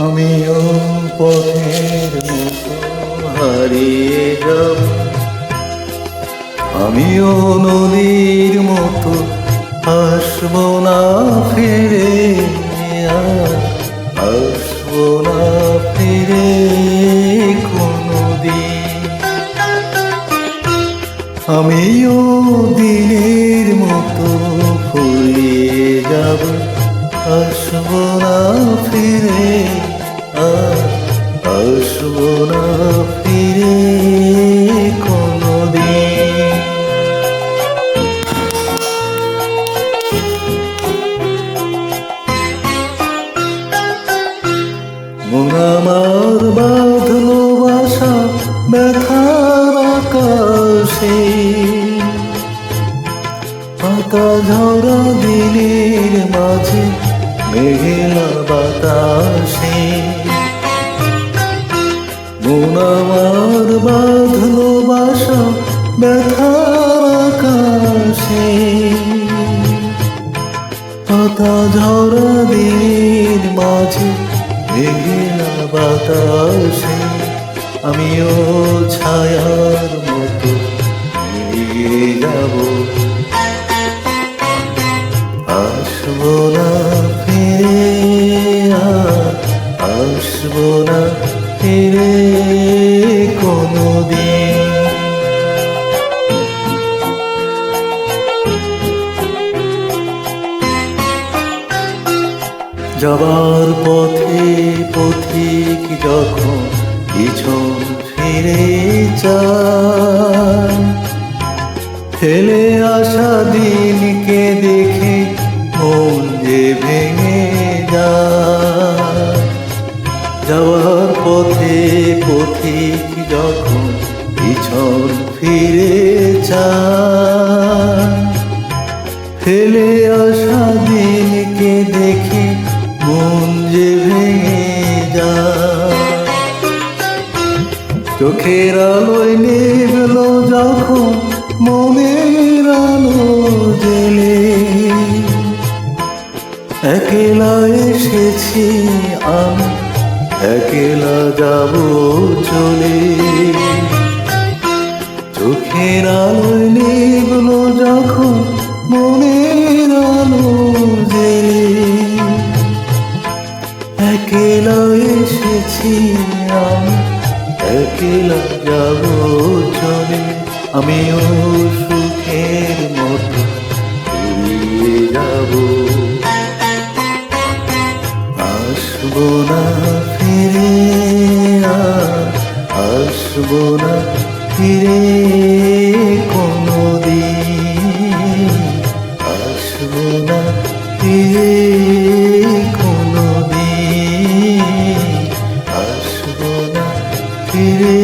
আমিও পথের মতো হারিয়ে যাব, আমিও নদীর মতো আসবো না ফিরে, আর আসবো না ফিরে কোনদিন। আমিও দিনের মতো ফুরিয়ে যাব, আসবো না ফিরে, আর আসবো না ফিরে কোনদিন। মন আমার বাঁধলো বাসা ব্যথার আকাশে, পাতা ঝরা দিনের মাঝে মেঘলা বাতাসে। মন আমার বাঁধলো বাসা ব্যথার আকাশে, পাতা ঝরা দিনের মাঝে মেঘলা বাতাসে। আমিও ছায়ার মতো মিলিয়ে যাব, আসবো না ফিরে, আর আসবো না ফিরে কোনদিন। যাবার পথে পথিক যখন পিছন ফিরে যায়, ফেলে আসা দিনকে দেখে মন যে ভেঙে যায়। যাওয়ার পথে পথিক যখন পিছন ফিরে যায়, ফেলে আসা দিনকে দেখে মন যে ভেঙে যায়। চোখের আলোয় নিভলো যখন মনের আলো জেলে, একলা এসেছি আমি, একলা যাব চলে। চোখের আলোয় নিভলো যখন মনের আলো জেলে, একলা এসেছি আমি, একলা যাব চলে। আমিও সুখের মতো ফুরিয়ে যাব, আসবো না ফিরে, আর আসবো না ফিরে কোনদিন, আসবো না ফিরে কোনদিন, আসবো না ফিরে।